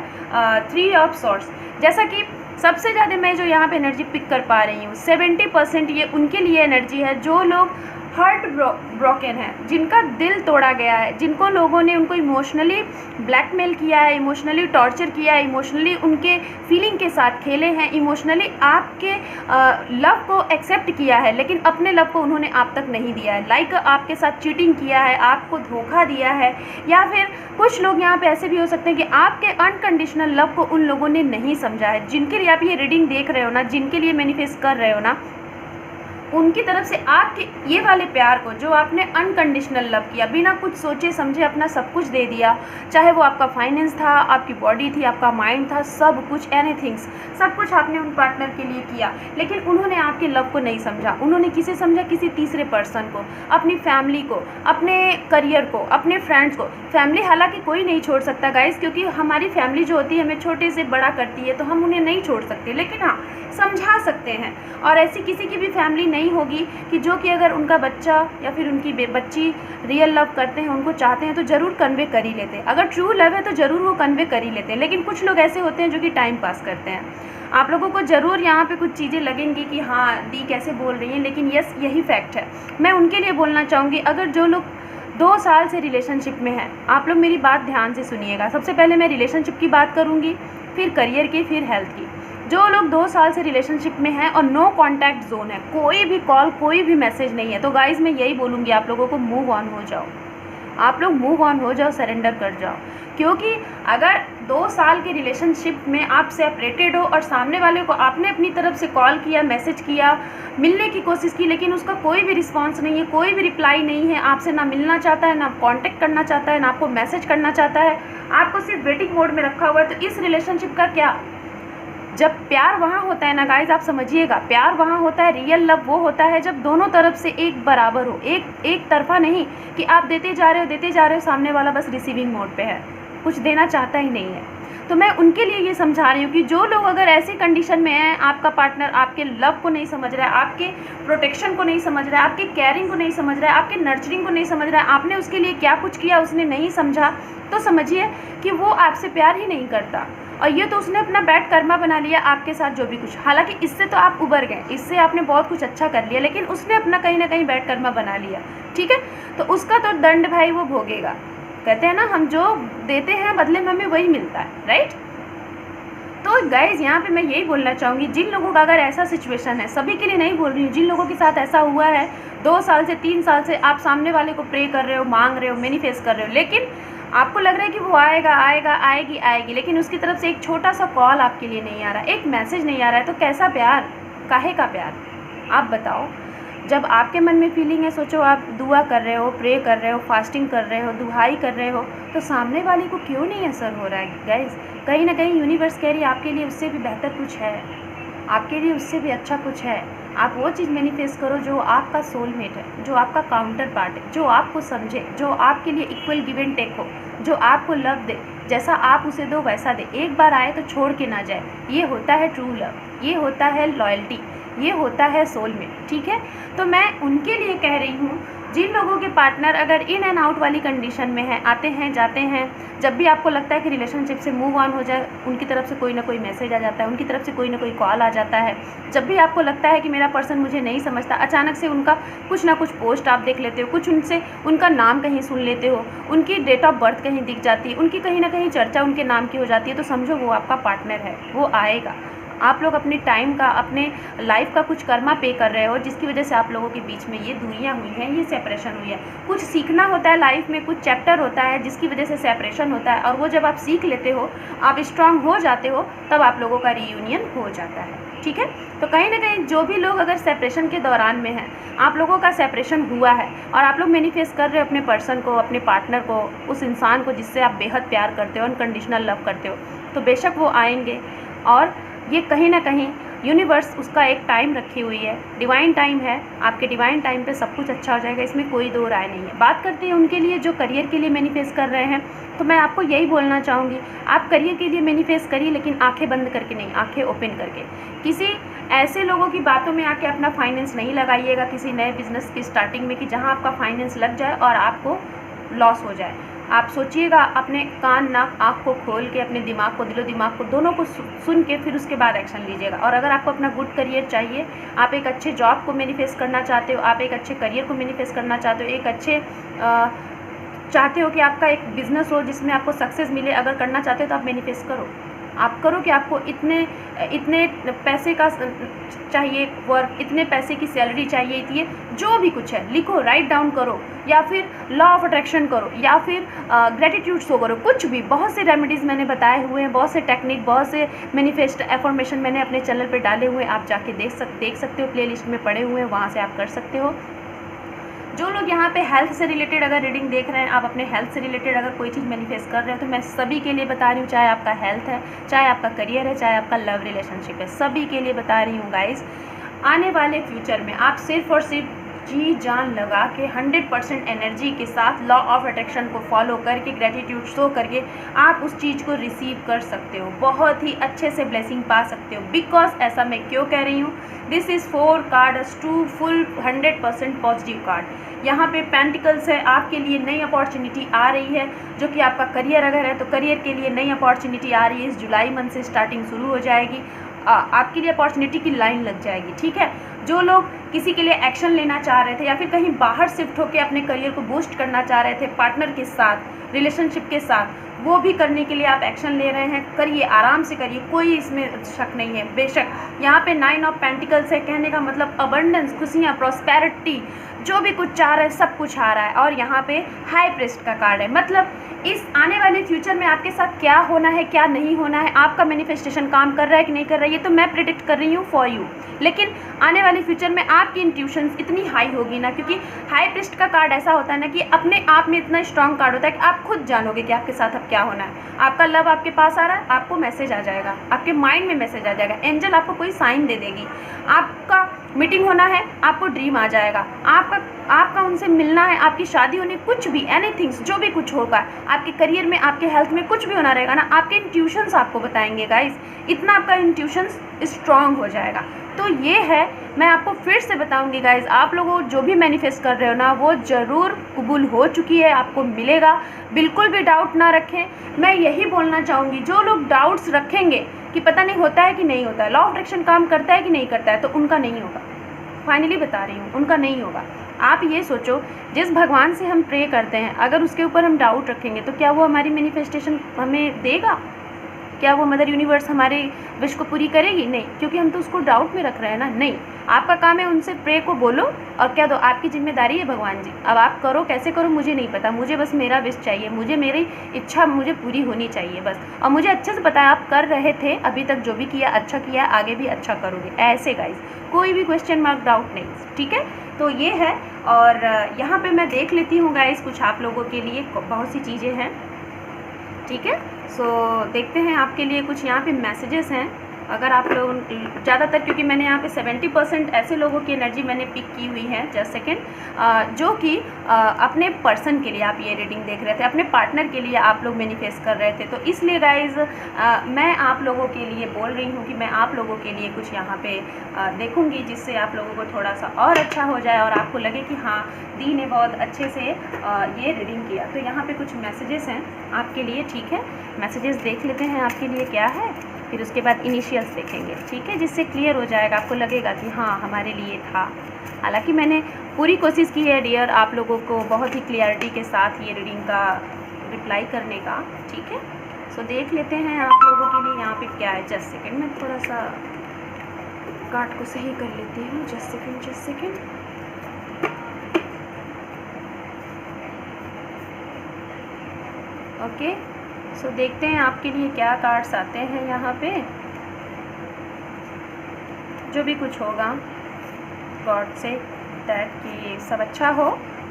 3 ऑफ सॉर्ड्स। जैसा कि सबसे ज़्यादा मैं जो यहाँ पे एनर्जी पिक कर पा रही हूँ, 70% ये उनके लिए एनर्जी है जो लोग हार्ट ब्रोकन है, जिनका दिल तोड़ा गया है, जिनको लोगों ने उनको इमोशनली ब्लैकमेल किया है, इमोशनली टॉर्चर किया है, इमोशनली उनके फीलिंग के साथ खेले हैं, इमोशनली आपके लव को एक्सेप्ट किया है, लेकिन अपने लव को उन्होंने आप तक नहीं दिया है। लाइक आपके साथ चीटिंग किया है, आपको धोखा दिया है, या फिर कुछ लोग यहाँ पे ऐसे भी हो सकते हैं कि आपके अनकंडीशनल लव को उन लोगों ने नहीं समझा है। जिनके लिए आप ये रीडिंग देख रहे हो ना, जिनके लिए मैनिफेस्ट कर रहे हो ना, उनकी तरफ से आपके ये वाले प्यार को, जो आपने अनकंडीशनल लव किया, बिना कुछ सोचे समझे अपना सब कुछ दे दिया, चाहे वो आपका फाइनेंस था, आपकी बॉडी थी, आपका माइंड था, सब कुछ, एनीथिंग्स, सब कुछ आपने उन पार्टनर के लिए किया, लेकिन उन्होंने आपके लव को नहीं समझा। उन्होंने किसे समझा? किसी तीसरे पर्सन को, अपनी फैमिली को, अपने करियर को, अपने फ्रेंड्स को। फैमिली हालांकि कोई नहीं छोड़ सकता गाइज, क्योंकि हमारी फैमिली जो होती है हमें छोटे से बड़ा करती है, तो हम उन्हें नहीं छोड़ सकते, लेकिन हाँ समझा सकते हैं। और ऐसी किसी की भी फैमिली नहीं होगी कि जो कि अगर उनका बच्चा या फिर उनकी बच्ची रियल लव करते हैं, उनको चाहते हैं, तो ज़रूर कन्वे कर ही लेते हैं। अगर ट्रू लव है तो ज़रूर वो कन्वे कर ही लेते हैं। लेकिन कुछ लोग ऐसे होते हैं जो कि टाइम पास करते हैं। आप लोगों को ज़रूर यहाँ पे कुछ चीज़ें लगेंगी कि हाँ दी कैसे बोल रही हैं, लेकिन यस यही फैक्ट है। मैं उनके लिए बोलना चाहूँगी, अगर जो लोग 2 साल से रिलेशनशिप में हैं, आप लोग मेरी बात ध्यान से सुनिएगा। सबसे पहले मैं रिलेशनशिप की बात करूँगी, फिर करियर की, फिर हेल्थ की। जो लोग 2 साल से रिलेशनशिप में हैं और नो कॉन्टैक्ट जोन है, कोई भी कॉल, कोई भी मैसेज नहीं है, तो गाइज़ मैं यही बोलूँगी आप लोगों को, मूव ऑन हो जाओ। आप लोग मूव ऑन हो जाओ, सरेंडर कर जाओ। क्योंकि अगर 2 साल के रिलेशनशिप में आप सेपरेटेड हो और सामने वाले को आपने अपनी तरफ से कॉल किया, मैसेज किया, मिलने की कोशिश की, लेकिन उसका कोई भी रिस्पांस नहीं है, कोई भी रिप्लाई नहीं है, आपसे ना मिलना चाहता है, ना कांटेक्ट करना चाहता है, ना आपको मैसेज करना चाहता है, आपको सिर्फ वेटिंग मोड में रखा हुआ है, तो इस रिलेशनशिप का क्या? जब प्यार वहाँ होता है ना गाइज, आप समझिएगा, प्यार वहाँ होता है, रियल लव वो होता है जब दोनों तरफ से एक बराबर हो, एक तरफा नहीं कि आप देते जा रहे हो, सामने वाला बस रिसीविंग मोड पे है, कुछ देना चाहता ही नहीं है। तो मैं उनके लिए ये समझा रही हूँ कि जो लोग अगर ऐसी कंडीशन में हैं, आपका पार्टनर आपके लव को नहीं समझ रहा है, आपके प्रोटेक्शन को नहीं समझ रहा है, आपके केयरिंग को नहीं समझ रहा है, आपके नर्चरिंग को नहीं समझ रहा है, आपने उसके लिए क्या कुछ किया उसने नहीं समझा, तो समझिए कि वो आपसे प्यार ही नहीं करता। और ये तो उसने अपना बैड कर्मा बना लिया आपके साथ जो भी कुछ। हालांकि इससे तो आप उबर गए, इससे आपने बहुत कुछ अच्छा कर लिया, लेकिन उसने अपना कहीं ना कहीं बैड कर्मा बना लिया, ठीक है। तो उसका तो दंड भाई वो भोगेगा। कहते हैं ना, हम जो देते हैं बदले में हमें वही मिलता है, राइट। तो गाइज यहाँ पे मैं यही बोलना चाहूँगी, जिन लोगों का अगर ऐसा सिचुएशन है, सभी के लिए नहीं बोल रही हूँ, जिन लोगों के साथ ऐसा हुआ है 2 साल से 3 साल से आप सामने वाले को प्रे कर रहे हो, मांग रहे हो, मैनिफेस्ट कर रहे हो, लेकिन आपको लग रहा है कि वो आएगी, लेकिन उसकी तरफ से एक छोटा सा कॉल आपके लिए नहीं आ रहा, एक मैसेज नहीं आ रहा है, तो कैसा प्यार, काहे का प्यार, आप बताओ। जब आपके मन में फीलिंग है, सोचो आप दुआ कर रहे हो, प्रे कर रहे हो, फास्टिंग कर रहे हो, दुहाई कर रहे हो, तो सामने वाले को क्यों नहीं असर हो रहा है गाइज? कहीं ना कहीं यूनिवर्स कह रही है आपके लिए उससे भी बेहतर कुछ है, आपके लिए उससे भी अच्छा कुछ है। आप वो चीज़ मैनिफेस्ट करो जो आपका सोलमेट है, जो आपका काउंटर पार्ट है, जो आपको समझे, जो आपके लिए इक्वल गिव एंड टेक हो, जो आपको लव दे, जैसा आप उसे दो वैसा दे, एक बार आए तो छोड़ के ना जाए। ये होता है ट्रू लव, ये होता है लॉयल्टी, ये होता है सोलमेट, ठीक है। तो मैं उनके लिए कह रही हूँ, जिन लोगों के पार्टनर अगर इन एंड आउट वाली कंडीशन में है, आते हैं जाते हैं, जब भी आपको लगता है कि रिलेशनशिप से मूव ऑन हो जाए, उनकी तरफ से कोई ना कोई मैसेज आ जाता है, उनकी तरफ से कोई ना कोई कॉल आ जाता है। जब भी आपको लगता है कि मेरा पर्सन मुझे नहीं समझता, अचानक से उनका कुछ ना कुछ पोस्ट आप देख लेते हो, कुछ उनसे उनका नाम कहीं सुन लेते हो, उनकी डेट ऑफ बर्थ कहीं दिख जाती है, उनकी कहीं ना कहीं चर्चा उनके नाम की हो जाती है, तो समझो वो आपका पार्टनर है, वो आएगा। आप लोग अपने टाइम का, अपने लाइफ का कुछ कर्मा पे कर रहे हो, जिसकी वजह से आप लोगों के बीच में ये दूरियां हुई हैं, ये सेपरेशन हुई है। कुछ सीखना होता है लाइफ में, कुछ चैप्टर होता है जिसकी वजह से सेपरेशन होता है, और वो जब आप सीख लेते हो, आप स्ट्रांग हो जाते हो, तब आप लोगों का रीयूनियन हो जाता है। ठीक है, तो कहीं ना कहीं जो भी लोग अगर सेपरेशन के दौरान में हैं, आप लोगों का सेपरेशन हुआ है और आप लोग मैनिफेस्ट कर रहे हो अपने पर्सन को, अपने पार्टनर को, उस इंसान को जिससे आप बेहद प्यार करते हो, अनकंडीशनल लव करते हो, तो बेशक वो आएंगे। और ये कहीं ना कहीं यूनिवर्स उसका एक टाइम रखी हुई है, डिवाइन टाइम है, आपके डिवाइन टाइम पे सब कुछ अच्छा हो जाएगा, इसमें कोई दो राय नहीं है। बात करते हैं उनके लिए जो करियर के लिए मैनिफेस्ट कर रहे हैं, तो मैं आपको यही बोलना चाहूँगी, आप करियर के लिए मैनिफेस्ट करिए, लेकिन आंखें बंद करके नहीं, आंखें ओपन करके। किसी ऐसे लोगों की बातों में आके अपना फाइनेंस नहीं लगाइएगा किसी नए बिजनेस की स्टार्टिंग में, कि जहाँ आपका फाइनेंस लग जाए और आपको लॉस हो जाए। आप सोचिएगा, अपने कान नाक आँख को खोल के, अपने दिमाग को, दिलो दिमाग को, दोनों को सुन के फिर उसके बाद एक्शन लीजिएगा। और अगर आपको अपना गुड करियर चाहिए, आप एक अच्छे जॉब को मैनिफेस्ट करना चाहते हो, आप एक अच्छे करियर को मैनिफेस्ट करना चाहते हो, एक अच्छे चाहते हो कि आपका एक बिज़नेस हो जिसमें आपको सक्सेस मिले, अगर करना चाहते हो तो आप मैनिफेस्ट करो। आप करो कि आपको इतने पैसे का चाहिए वर्क, इतने पैसे की सैलरी चाहिए, ये जो भी कुछ है लिखो, राइट डाउन करो, या फिर लॉ ऑफ अट्रैक्शन करो, या फिर ग्रेटिट्यूड शो करो, कुछ भी। बहुत से रेमेडीज़ मैंने बताए हुए हैं, बहुत से टेक्निक, बहुत से मैनिफेस्ट एफर्मेशन मैंने अपने चैनल पे डाले हुए हैं, आप जाके देख सकते हो, प्ले लिस्ट में पड़े हुए हैं, वहाँ से आप कर सकते हो। जो लोग यहाँ पे हेल्थ से रिलेटेड अगर रीडिंग देख रहे हैं, आप अपने हेल्थ से रिलेटेड अगर कोई चीज़ मैनिफेस्ट कर रहे हो, तो मैं सभी के लिए बता रही हूँ, चाहे आपका हेल्थ है, चाहे आपका करियर है, चाहे आपका लव रिलेशनशिप है, सभी के लिए बता रही हूँ गाइस। आने वाले फ्यूचर में आप सिर्फ और सिर्फ जी जान लगा के 100% एनर्जी के साथ लॉ ऑफ अट्रैक्शन को फॉलो करके, ग्रेटिट्यूड शो करके आप उस चीज़ को रिसीव कर सकते हो, बहुत ही अच्छे से ब्लेसिंग पा सकते हो। बिकॉज ऐसा मैं क्यों कह रही हूँ, this is 4 cards to full 100% positive card. यहाँ पे पेंटिकल्स है, आपके लिए नई अपॉर्चुनिटी आ रही है, जो कि आपका करियर अगर है तो करियर के लिए नई अपॉर्चुनिटी आ रही है, इस जुलाई मंथ से स्टार्टिंग शुरू हो जाएगी, आपके लिए अपॉर्चुनिटी की लाइन लग जाएगी। ठीक है, जो लोग किसी के लिए एक्शन लेना चाह रहे थे या फिर कहीं बाहर शिफ्ट होकर अपने करियर को बूस्ट करना चाह रहे थे पार्टनर के साथ, रिलेशनशिप के साथ, वो भी करने के लिए आप एक्शन ले रहे हैं, करिए, आराम से करिए, कोई इसमें शक नहीं है। बेशक यहाँ पे 9 ऑफ पेंटिकल्स है, कहने का मतलब अबंडेंस, खुशियाँ, प्रॉस्पेरिटी, जो भी कुछ चाह रहा है सब कुछ आ रहा है। और यहाँ पे हाई प्रीस्ट का कार्ड है, मतलब इस आने वाले फ्यूचर में आपके साथ क्या होना है, क्या नहीं होना है, आपका मैनिफेस्टेशन काम कर रहा है कि नहीं कर रहा है, ये तो मैं प्रिडिक्ट कर रही हूँ फॉर यू। लेकिन आने वाले फ्यूचर में आपकी इंट्यूशंस इतनी हाई होगी ना, क्योंकि हाई प्रीस्ट का कार्ड ऐसा होता है ना कि अपने आप में इतना स्ट्रॉन्ग कार्ड होता है कि आप खुद जानोगे कि आपके साथ अब क्या होना है। आपका लव आपके पास आ रहा है, आपको मैसेज आ जाएगा, आपके माइंड में मैसेज आ जाएगा, एंजल आपको कोई साइन दे देगी, आपका मीटिंग होना है, आपको ड्रीम आ जाएगा, आपका उनसे मिलना है, आपकी शादी होनी, कुछ भी, एनीथिंग्स, जो भी कुछ होगा, आपके करियर में, आपके हेल्थ में कुछ भी होना रहेगा ना, आपके इंट्यूशंस आपको बताएंगे गाइस, इतना आपका इंट्यूशंस स्ट्रांग हो जाएगा। तो ये है, मैं आपको फिर से बताऊंगी गाइस, आप लोगों जो भी मैनिफेस्ट कर रहे हो ना, वो ज़रूर कबूल हो चुकी है, आपको मिलेगा, बिल्कुल भी डाउट ना रखें। मैं यही बोलना चाहूँगी, जो लोग डाउट्स रखेंगे कि पता नहीं होता है कि नहीं होता है, लॉ ऑफ अट्रैक्शन काम करता है कि नहीं करता है, तो उनका नहीं होगा, फाइनली बता रही हूँ, उनका नहीं होगा। आप ये सोचो, जिस भगवान से हम प्रे करते हैं, अगर उसके ऊपर हम डाउट रखेंगे तो क्या वो हमारी मैनिफेस्टेशन हमें देगा? क्या वो मदर यूनिवर्स हमारे विश को पूरी करेगी? नहीं, क्योंकि हम तो उसको डाउट में रख रहे हैं ना। नहीं, आपका काम है उनसे प्रे को बोलो और क्या दो, आपकी जिम्मेदारी है भगवान जी। अब आप करो, कैसे करो मुझे नहीं पता, मुझे बस मेरा विश चाहिए, मुझे मेरी इच्छा मुझे पूरी होनी चाहिए बस। और मुझे अच्छे से पता है आप कर रहे थे, अभी तक जो भी किया अच्छा किया, आगे भी अच्छा करोगे। ऐसे गाइस, कोई भी क्वेश्चन मार्क डाउट नहीं, ठीक है। तो ये है, और यहाँ पे मैं देख लेती हूँ गाइस, कुछ आप लोगों के लिए बहुत सी चीज़ें हैं, ठीक है। सो देखते हैं आपके लिए कुछ यहाँ पे मैसेजेस हैं अगर आप लोग ज़्यादातर, क्योंकि मैंने यहाँ पे 70% ऐसे लोगों की एनर्जी मैंने पिक की हुई है, जस्ट सेकेंड, जो कि अपने पर्सन के लिए आप ये रीडिंग देख रहे थे, अपने पार्टनर के लिए आप लोग मैनिफेस्ट कर रहे थे। तो इसलिए गाइज मैं आप लोगों के लिए बोल रही हूँ कि मैं आप लोगों के लिए कुछ यहाँ पे देखूँगी, जिससे आप लोगों को थोड़ा सा और अच्छा हो जाए और आपको लगे कि हाँ दी ने बहुत अच्छे से ये रीडिंग किया। तो यहाँ पे कुछ मैसेजेस हैं आपके लिए, ठीक है। मैसेजेस देख लेते हैं आपके लिए क्या है, फिर उसके बाद इनिशियल्स देखेंगे, ठीक है, जिससे क्लियर हो जाएगा, आपको लगेगा कि हाँ हमारे लिए था। हालांकि मैंने पूरी कोशिश की है डियर आप लोगों को बहुत ही क्लियरिटी के साथ ये रीडिंग का रिप्लाई करने का, ठीक है। सो देख लेते हैं आप लोगों के लिए यहाँ पे क्या है। जस्ट सेकेंड, मैं थोड़ा सा कार्ड को सही कर लेती हूँ। Just second. ओके, सो देखते हैं आपके लिए क्या कार्ड्स आते हैं यहाँ पे। जो भी कुछ होगा गॉड से दैट कि सब अच्छा हो,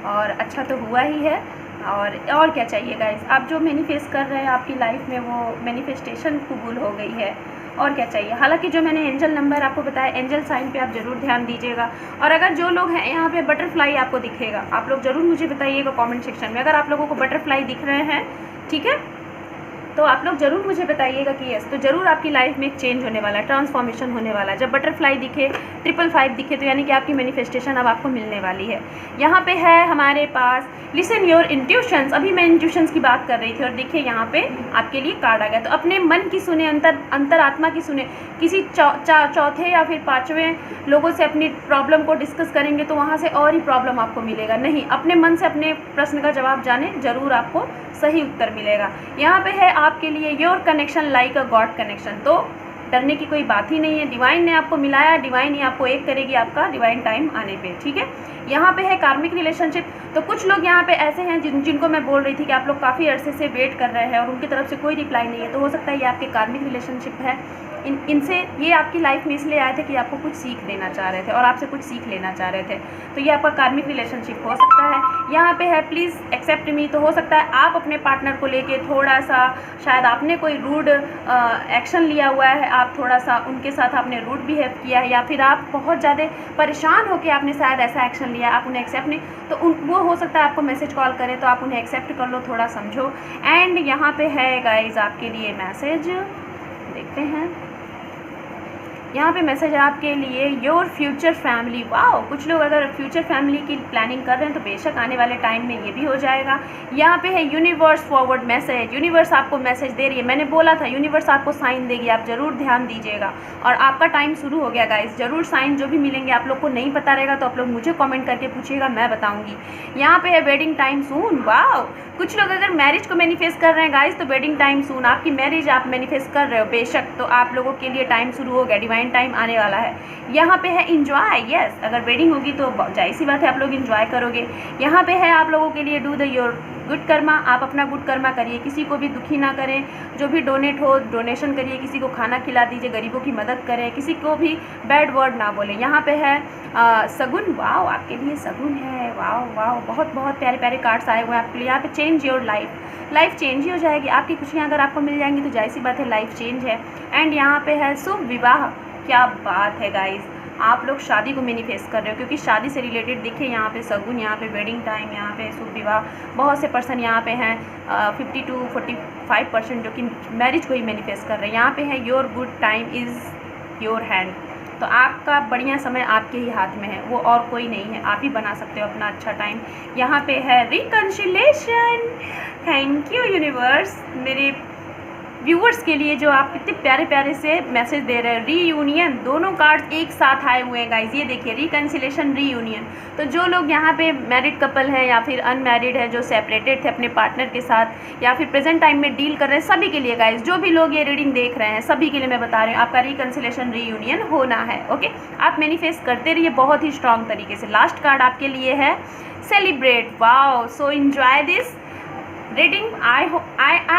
और अच्छा तो हुआ ही है। और क्या चाहिए गाइस, आप जो मैनिफेस्ट कर रहे हैं आपकी लाइफ में वो मैनिफेस्टेशन कबूल हो गई है, और क्या चाहिए। हालांकि जो मैंने एंजल नंबर आपको बताया, एंजल साइन पे आप ज़रूर ध्यान दीजिएगा। और अगर जो लोग हैं यहाँ पे बटरफ्लाई आपको दिखेगा, आप लोग ज़रूर मुझे बताइएगा कमेंट सेक्शन में। अगर आप लोगों को बटरफ्लाई दिख रहे हैं, ठीक है, तो आप लोग ज़रूर मुझे बताइएगा कि यस, तो ज़रूर आपकी लाइफ में एक चेंज होने वाला है, ट्रांसफॉर्मेशन होने वाला है। जब बटरफ्लाई दिखे, 555 दिखे, तो यानी कि आपकी मैनिफेस्टेशन अब आपको मिलने वाली है। यहाँ पे है हमारे पास लिसन योर इंट्यूशंस। अभी मैं इंट्यूशंस की बात कर रही थी और देखिए यहाँ पे आपके लिए कार्ड आ गया। तो अपने मन की सुने, अंतरात्मा की सुने। किसी चौथे या फिर 5वें लोगों से अपनी प्रॉब्लम को डिस्कस करेंगे तो वहाँ से और ही प्रॉब्लम आपको मिलेगा। नहीं, अपने मन से अपने प्रश्न का जवाब जाने, ज़रूर आपको सही उत्तर मिलेगा। यहाँ पे है आपके लिए your connection like a God connection. तो डरने की कोई बात ही नहीं है, डिवाइन ने आपको मिलाया, डिवाइन ही आपको एक करेगी आपका डिवाइन टाइम आने पे, ठीक है। यहाँ पे है कार्मिक रिलेशनशिप। तो कुछ लोग यहाँ पे ऐसे हैं जिनको मैं बोल रही थी कि आप लोग काफ़ी अरसे से वेट कर रहे हैं और उनकी तरफ से कोई रिप्लाई नहीं है। तो हो सकता है ये आपके कार्मिक रिलेशनशिप है। इनसे ये आपकी लाइफ में इसलिए आए थे कि आपको कुछ सीख देना चाह रहे थे और आपसे कुछ सीख लेना चाह रहे थे। तो ये आपका कार्मिक रिलेशनशिप हो सकता है। यहाँ पे है प्लीज़ एक्सेप्ट मी। तो हो सकता है आप अपने पार्टनर को लेके थोड़ा सा, शायद आपने कोई रूड एक्शन लिया हुआ है, आप थोड़ा सा उनके साथ आपने रूड बिहेव किया है, या फिर आप बहुत ज़्यादा परेशान होकर आपने शायद ऐसा एक्शन लिया, आप उन्हें एक्सेप्ट नहीं, तो वो हो सकता है आपको मैसेज कॉल करें, तो आप उन्हें एक्सेप्ट कर लो, थोड़ा समझो। एंड यहाँ पे है गाइज आपके लिए मैसेज, देखते हैं। यहाँ पे मैसेज है आपके लिए योर फ्यूचर फैमिली। वाओ, कुछ लोग अगर फ्यूचर फैमिली की प्लानिंग कर रहे हैं तो बेशक आने वाले टाइम में ये भी हो जाएगा। यहाँ पे है यूनिवर्स फॉरवर्ड मैसेज। यूनिवर्स आपको मैसेज दे रही है, मैंने बोला था यूनिवर्स आपको साइन देगी, आप ज़रूर ध्यान दीजिएगा। और आपका टाइम शुरू हो गया गाइस, ज़रूर साइन जो भी मिलेंगे, आप लोग को नहीं पता रहेगा तो आप लोग मुझे कॉमेंट करके पूछिएगा, मैं बताऊँगी। यहाँ पे है वेडिंग टाइम सून। वाओ, कुछ लोग अगर मैरिज को मैनिफेस्ट कर रहे हैं गाइस तो वेडिंग टाइम सून, आपकी मैरिज आप मैनिफेस्ट कर रहे हो बेशक, तो आप लोगों के लिए टाइम शुरू हो गया, डिवाइन टाइम आने वाला है। यहाँ पे है इंजॉय। यस, अगर वेडिंग होगी तो जाहिर सी बात है आप लोग इंजॉय करोगे। यहाँ पे है आप लोगों के लिए do the your good Karma. आप अपना गुड कर्मा करिए, किसी को भी दुखी ना करें, जो भी डोनेट हो डोनेशन करिए, किसी को खाना खिला दीजिए, गरीबों की मदद करें, किसी को भी बैड वर्ड ना बोलें। यहाँ पे है सगुन। वाओ, आपके लिए सगुन है। वाओ वाओ, बहुत बहुत प्यारे प्यारे कार्ड्स आए हुए हैं आपके लिए। यहाँ पे चेंज योर लाइफ चेंज ही हो जाएगी। आपकी खुशियाँ अगर आपको मिल जाएंगी तो जाहिर सी बात है लाइफ चेंज है। एंड यहाँ पे है शुभ विवाह। क्या बात है गाइज, आप लोग शादी को मैनिफेस्ट कर रहे हो, क्योंकि शादी से रिलेटेड दिखे यहाँ पे सगुन, यहाँ पे वेडिंग टाइम, यहाँ पे शुभ विवाह। बहुत से पर्सन यहाँ पे हैं 50 to 45% जो कि मैरिज को ही मैनिफेस्ट कर रहे हैं। यहाँ पे है your good time is your hand. तो आपका बढ़िया समय आपके ही हाथ में है, वो और कोई नहीं है, आप ही बना सकते हो अपना अच्छा टाइम। यहाँ पे है रिकन्सिलेशन। थैंक यू यूनिवर्स, मेरे व्यूअर्स के लिए जो आप इतने प्यारे प्यारे से मैसेज दे रहे हैं। रीयूनियन, दोनों कार्ड एक साथ आए हुए हैं गाइज, ये देखिए, रिकन्सिलेशन, रीयूनियन। तो जो लोग यहाँ पे मैरिड कपल हैं या फिर अनमैरिड है, जो सेपरेटेड थे अपने पार्टनर के साथ, या फिर प्रेजेंट टाइम में डील कर रहे हैं, सभी के लिए गाइज, जो भी लोग ये रीडिंग देख रहे हैं सभी के लिए मैं बता रही हूँ, आपका रिकन्सिलेशन रीयूनियन होना है। ओके, आप मैनिफेस्ट करते रहिए बहुत ही स्ट्रॉन्ग तरीके से। लास्ट कार्ड आपके लिए है celebrate. Wow, so enjoy this. Reading. I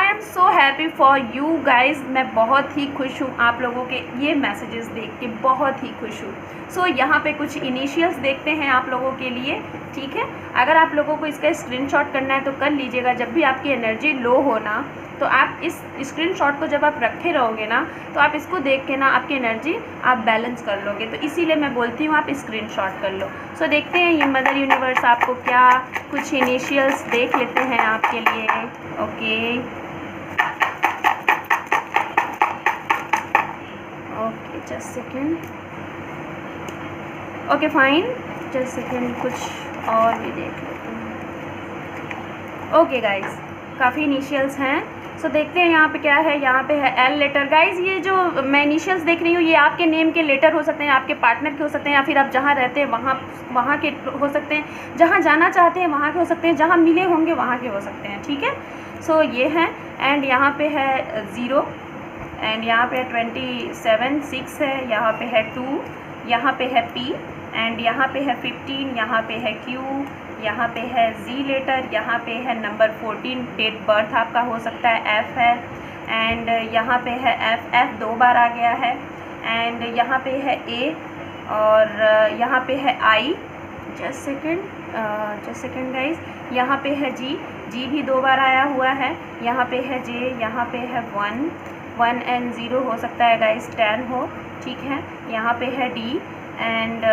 am so happy for you guys. मैं बहुत ही खुश हूँ आप लोगों के ये मैसेजेस देख के, बहुत ही खुश हूँ। सो यहाँ पे कुछ इनिशियल्स देखते हैं आप लोगों के लिए, ठीक है। अगर आप लोगों को इसका स्क्रीनशॉट करना है तो कर लीजिएगा। जब भी आपकी एनर्जी लो हो ना, तो आप इस स्क्रीनशॉट को जब आप रखे रहोगे ना, तो आप इसको देख के ना आपकी एनर्जी आप बैलेंस कर लोगे। तो इसीलिए मैं बोलती हूँ आप स्क्रीनशॉट कर लो। सो देखते हैं ये मदर यूनिवर्स आपको क्या कुछ इनिशियल्स देख लेते हैं आपके लिए। Okay okay, just second. Okay fine, just second, कुछ और भी देख लेते हैं। ओके गाइज, काफ़ी इनिशियल्स हैं। सो देखते हैं यहाँ पे क्या है। यहाँ पे है एल लेटर। गाइज ये जो मैं इनिशियल्स देख रही हूँ ये आपके नेम के लेटर हो सकते हैं, आपके पार्टनर के हो सकते हैं, या फिर आप जहाँ रहते हैं वहाँ के हो सकते हैं, जहाँ जाना चाहते हैं वहाँ के हो सकते हैं, जहाँ मिले होंगे वहाँ के हो सकते हैं, ठीक है। सो ये है। एंड यहाँ पे है 0, एंड यहाँ पे है 27, 6 है, यहाँ पे है 2, यहाँ पे है P, एंड यहाँ पे है 15, यहाँ पे है Q, यहाँ पे है Z लेटर, यहाँ पे है नंबर 14, डेट बर्थ आपका हो सकता है F है, एंड यहाँ पे है F 2 बार आ गया है, एंड यहाँ पे है A, और यहाँ पे है I, जस्ट सेकेंड गाइज, यहाँ पे है G भी 2 बार आया हुआ है, यहाँ पे है J, यहाँ पे है 1 एंड 0 हो सकता है गाइज 10 हो, ठीक है। यहाँ पे है D, एंड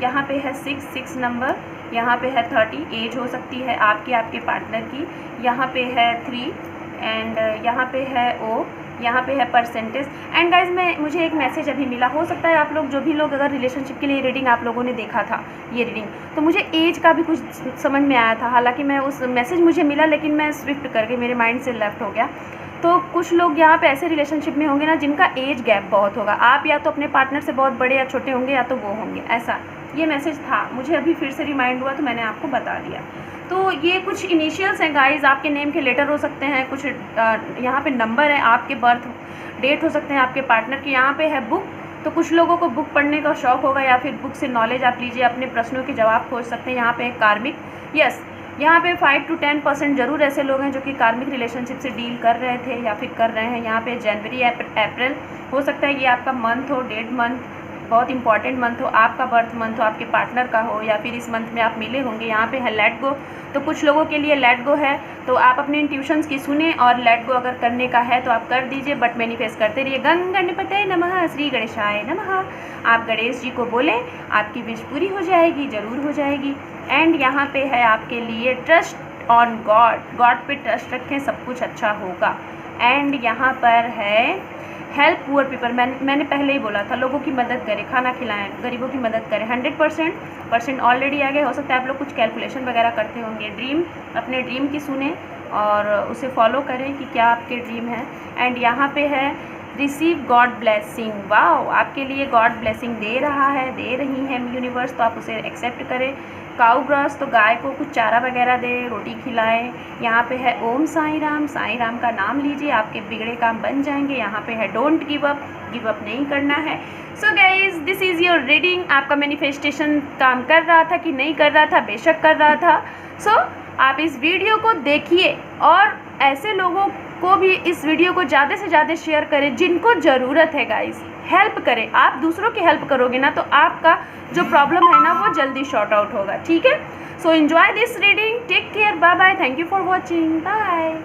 यहाँ पे है 6 नंबर, यहाँ पे है 30, एज हो सकती है आपकी, आपके पार्टनर की। यहाँ पे है 3, एंड यहाँ पे है O, यहाँ पे है परसेंटेज। एंड गाइज मुझे एक मैसेज अभी मिला, हो सकता है आप लोग जो भी लोग अगर रिलेशनशिप के लिए रीडिंग आप लोगों ने देखा था ये रीडिंग, तो मुझे एज का भी कुछ समझ में आया था। हालांकि मैं उस मैसेज मुझे मिला लेकिन मैं स्विफ्ट करके मेरे माइंड से लेफ्ट हो गया। तो कुछ लोग यहाँ पे ऐसे रिलेशनशिप में होंगे ना जिनका एज गैप बहुत होगा। आप या तो अपने पार्टनर से बहुत बड़े या छोटे होंगे, या तो वो होंगे, ऐसा ये मैसेज था। मुझे अभी फिर से रिमाइंड हुआ तो मैंने आपको बता दिया। तो ये कुछ इनिशियल्स हैं गाइज, आपके नेम के लेटर हो सकते हैं, कुछ यहाँ पे नंबर है, आपके बर्थ डेट हो सकते हैं आपके पार्टनर के। यहाँ पे है बुक, तो कुछ लोगों को बुक पढ़ने का शौक़ होगा, या फिर बुक से नॉलेज आप लीजिए, अपने प्रश्नों के जवाब खोज सकते हैं। यहाँ पे कार्मिक, यस, यहाँ पे 5 to 10% ज़रूर ऐसे लोग हैं जो कि कार्मिक रिलेशनशिप से डील कर रहे थे या फिर कर रहे हैं। यहाँ पे जनवरी या अप्रैल हो सकता है ये आपका मंथ हो, डेट मंथ, बहुत इंपॉर्टेंट मंथ हो, आपका बर्थ मंथ हो, आपके पार्टनर का हो, या फिर इस मंथ में आप मिले होंगे। यहाँ पे है लेट गो, तो कुछ लोगों के लिए लेट गो है, तो आप अपने इंट्यूशंस की सुने, और लेट गो अगर करने का है तो आप कर दीजिए, बट मैनिफेस्ट करते रहिए। गंग गणपतये नमः, श्री गणेशाय नमः। आप गणेश जी को बोलें, आपकी विश पूरी हो जाएगी, ज़रूर हो जाएगी। एंड यहाँ पे है आपके लिए ट्रस्ट ऑन गॉड पे ट्रस्ट रखें, सब कुछ अच्छा होगा। एंड यहाँ पर है हेल्प पुअर पीपल, मैंने पहले ही बोला था, लोगों की मदद करें, खाना खिलाएं, गरीबों की मदद करें। 100% ऑलरेडी आ गया। हो सकता है आप लोग कुछ कैलकुलेशन वगैरह करते होंगे। ड्रीम, अपने ड्रीम की सुने और उसे फॉलो करें कि क्या आपके ड्रीम है। एंड यहाँ पे है रिसीव गॉड ब्लेसिंग, वाओ, आपके लिए गॉड ब्लेसिंग दे रहा है, दे रही है यूनिवर्स, तो आप उसे एक्सेप्ट करें। काऊ ग्रॉस, तो गाय को कुछ चारा वगैरह दे, रोटी खिलाएं। यहाँ पे है ओम साईं राम का नाम लीजिए, आपके बिगड़े काम बन जाएंगे। यहाँ पे है डोंट गिव अप नहीं करना है। So guys, this is your reading. आपका मैनिफेस्टेशन काम कर रहा था कि नहीं कर रहा था? बेशक कर रहा था। सो आप इस वीडियो को देखिए और ऐसे लोगों को भी इस वीडियो को ज़्यादा से ज़्यादा शेयर करें जिनको ज़रूरत है। गाइज, हेल्प करें। आप दूसरों की हेल्प करोगे ना तो आपका जो प्रॉब्लम है ना वो जल्दी शॉर्ट आउट होगा, ठीक है। So enjoy this reading, take care, bye bye, thank you for watching, bye.